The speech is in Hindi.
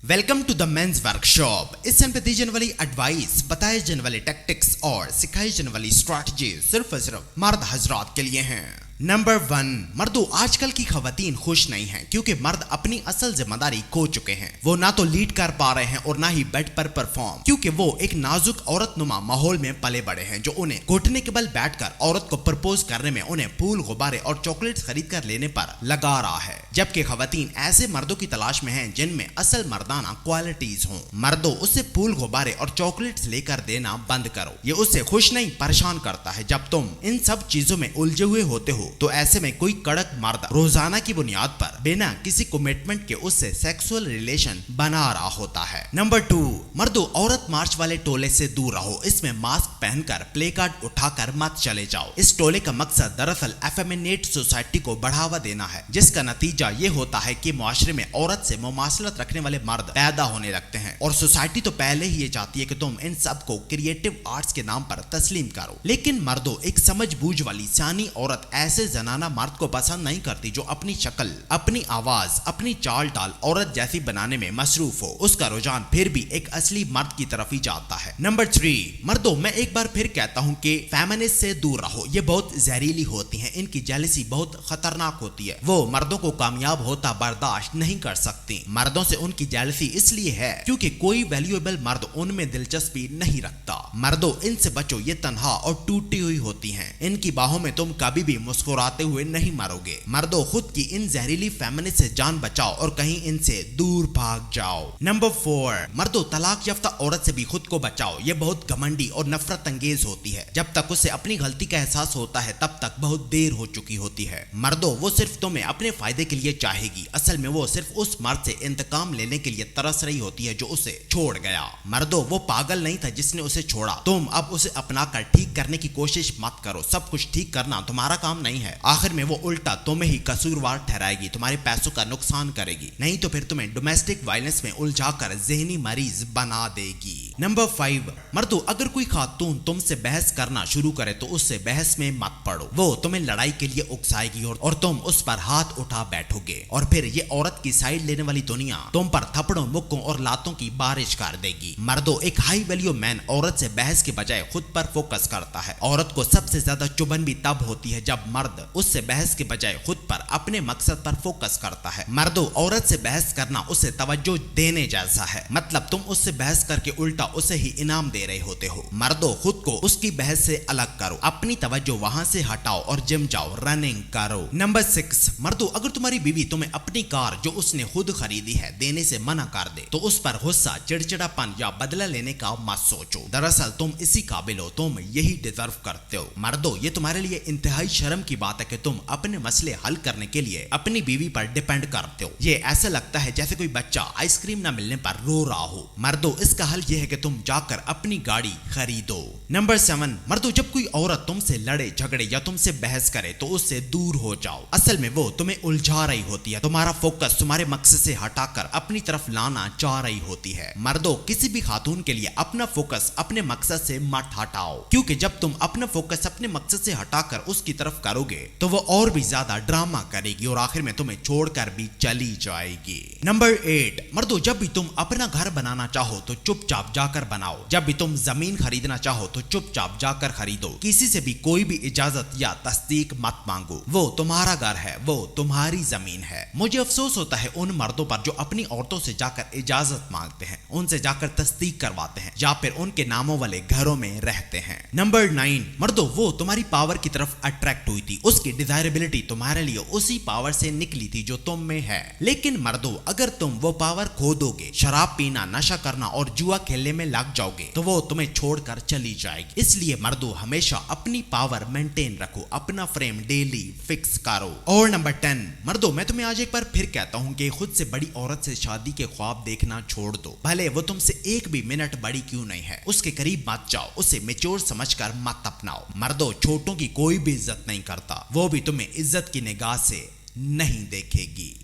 Welcome to the men's workshop. इस चैनल पे दी जाने वाली एडवाइस, बताए जाने वाले टैक्टिक्स और सिखाई जाने वाली स्ट्रैटेजी सिर्फ और सिर्फ मर्द हजरात के लिए हैं। नंबर 1, मर्दों आजकल की खवातीन खुश नहीं हैं क्योंकि मर्द अपनी असल जिम्मेदारी खो चुके हैं। वो ना तो लीड कर पा रहे हैं और ना ही बेड पर परफॉर्म, क्योंकि वो एक नाजुक औरत नुमा माहौल में पले बड़े हैं जो उन्हें घुटने के बल बैठकर औरत को प्रपोज करने में उन्हें फूल गुब्बारे और चॉकलेट्स खरीद कर लेने पर लगा रहा है। जबकि खवातीन ऐसे मर्दों की तलाश में हैं जिनमें असल मर्दाना क्वालिटीज हों। मर्दों उससे फूल गुब्बारे और चॉकलेट्स लेकर देना बंद करो, ये उससे खुश नहीं परेशान करता है। जब तुम इन सब चीजों में उलझे हुए होते हो तो ऐसे में कोई कड़क मर्द रोजाना की बुनियाद पर बिना किसी कमिटमेंट के उससे सेक्सुअल रिलेशन बना रहा होता है। नंबर 2, मर्दों औरत मार्च वाले टोले से दूर रहो। इसमें मास्क पहनकर प्ले कार्ड उठाकर मत चले जाओ। इस टोले का मकसद दरअसल एफेमिनेट सोसाइटी को बढ़ावा देना है, जिसका नतीजा ये होता है कि मुआशरे में औरत से मुमासलत रखने वाले मर्द पैदा होने लगते हैं और सोसाइटी तो पहले ही ये चाहती है कि तुम इन सब को क्रिएटिव आर्ट्स के नाम पर तस्लीम करो। लेकिन मर्दों एक समझ बूझ वाली सियानी औरत ऐसे जनाना मर्द को पसंद नहीं करती जो अपनी शक्ल, अपनी आवाज, अपनी चाल टाल औरत जैसी बनाने में मसरूफ हो। उसका रुझान फिर भी एक असली मर्द की तरफ ही जाता है। नंबर 3, मर्दों मैं एक बार फिर कहता हूँ कि फेमिनिस्ट से दूर रहो। ये बहुत जहरीली होती हैं, इनकी जेलसी बहुत खतरनाक होती है। वो मर्दों को कामयाब होता बर्दाश्त नहीं कर सकती। मर्दों से उनकी जेलसी इसलिए है क्योंकि कोई वैल्यूएबल मर्द उनमें दिलचस्पी नहीं रखता। मर्दों इनसे बचो, ये तन्हा और टूटी हुई होती हैं। इनकी बाहों में तुम कभी भी मुस्कुराते हुए नहीं मरोगे। मर्दों खुद की इन जहरीली फेमिनिस्ट से जान बचाओ और कहीं इनसे दूर भाग जाओ। नंबर 4, मर्दों तलाक याफ्ता औरत से भी खुद को बचाओ। ये बहुत घमंडी और नफरत अंगेज होती है। जब तक उसे अपनी गलती का एहसास होता है तब तक बहुत देर हो चुकी होती है। मर्दों वो सिर्फ तुम्हें अपने फायदे के लिए चाहेगी, असल में वो सिर्फ उस मर्द से इंतकाम लेने के लिए तरस रही होती है जो उसे छोड़ गया। मर्दों वो पागल नहीं था जिसने उसे छोड़ा। तुम अब उसे अपना कर ठीक करने की कोशिश मत करो। सब कुछ ठीक करना तुम्हारा काम नहीं है। आखिर में वो उल्टा तुम्हें ही कसूरवार ठहराएगी, तुम्हारे पैसों का नुकसान करेगी, नहीं तो फिर तुम्हें डोमेस्टिक वायलेंस में उलझाकर ज़हनी मरीज बना देगी। नंबर 5, मर्दों अगर कोई खातून तुमसे बहस करना शुरू करे तो उससे बहस में मत पड़ो। वो तुम्हें लड़ाई के लिए उकसाएगी और तुम उस पर हाथ उठा बैठोगे और फिर ये औरत की साइड लेने वाली दुनिया तुम पर थप्पड़ों, मुक्कों और लातों की बारिश कर देगी। मर्दों एक हाई वैल्यू मैन औरत से बहस के बजाय खुद पर फोकस करता है। औरत को सबसे ज्यादा चुभन भी तब होती है जब मर्द उससे बहस के बजाय खुद पर अपने मकसद पर फोकस करता है। मर्दों औरत से बहस करना उसे तवज्जो देने जैसा है, मतलब तुम उससे बहस करके उल्टा उसे ही इनाम दे रहे होते हो। मर्दों खुद को उसकी बहस से अलग करो, अपनी तवज्जो वहां से हटाओ और जिम जाओ, रनिंग करो। नंबर 6, मर्दों अगर तुम्हारी बीवी तुम्हें अपनी कार जो उसने खुद खरीदी है देने से मना कर दे तो उस पर गुस्सा, चिड़चिड़ापन या बदला लेने का मत सोचो। दरअसल तुम इसी काबिल हो, तुम यही डिजर्व करते हो। मर्दों ये तुम्हारे लिए इंतहाई शर्म की बात है कि तुम अपने मसले हल करने के लिए अपनी बीवी पर डिपेंड करते हो। ये ऐसा लगता है जैसे कोई बच्चा आइसक्रीम न मिलने पर रो रहा हो। मर्दों इसका हल ये है कि तुम जाकर अपनी गाड़ी खरीदो। नंबर 7, मर्दों जब कोई औरत तुमसे लड़े झगड़े या तुमसे बहस करे तो उससे दूर हो जाओ। असल में वो तुम्हें उलझा रही होती है, तुम्हारा फोकस तुम्हारे मकसद से हटाकर अपनी तरफ लाना चाह रही होती है। मर्दों किसी भी खातून के लिए अपना फोकस अपने मकसद से मत हटाओ, क्योंकि जब तुम अपना फोकस अपने मकसद से हटाकर उसकी तरफ करोगे तो वो और भी ज्यादा ड्रामा करेगी और आखिर में तुम्हें छोड़कर भी चली जाएगी। नंबर 8, मर्दों जब भी तुम अपना घर बनाना चाहो तो चुपचाप जाकर बनाओ। जब भी तुम जमीन खरीदना चाहो तो चुपचाप जाकर खरीदो। किसी से भी कोई भी इजाजत या तस्दीक मत मांगो। वो तुम्हारा घर है, वो तुम्हारी जमीन है। मुझे अफसोस होता है उन मर्दों पर जो अपनी औरतों से जाकर इजाजत मांगते हैं, उनसे जाकर तस्दीक करवाते हैं या फिर उनके नामों वाले घरों में रहते हैं। नंबर 9, मर्दों वो तुम्हारी पावर की तरफ अट्रैक्ट हुई थी, उसकी डिजायरेबिलिटी तुम्हारे लिए उसी पावर से निकली थी जो तुम में है। लेकिन मर्दों अगर तुम वो पावर खो दोगे, शराब पीना, नशा करना और जुआ खेलने में लग जाओगे तो वो तुम्हें छोड़कर चली जाएगी। इसलिए मर्दों हमेशा अपनी पावर मेंटेन रखो, अपना फ्रेम डेली फिक्स करो। और नंबर 10, मर्दों मैं तुम्हें आज एक बार फिर कहता हूँ कि खुद से बड़ी औरत से शादी के ख्वाब देखना छोड़ दो, भले वो तुमसे एक भी मिनट बड़ी क्यों नहीं है। उसके करीब मत जाओ, उसे मेच्योर समझकर मत अपनाओ। मर्दों छोटों की कोई भी इज्जत नहीं करता, वो भी तुम्हें इज्जत की निगाह से नहीं देखेगी।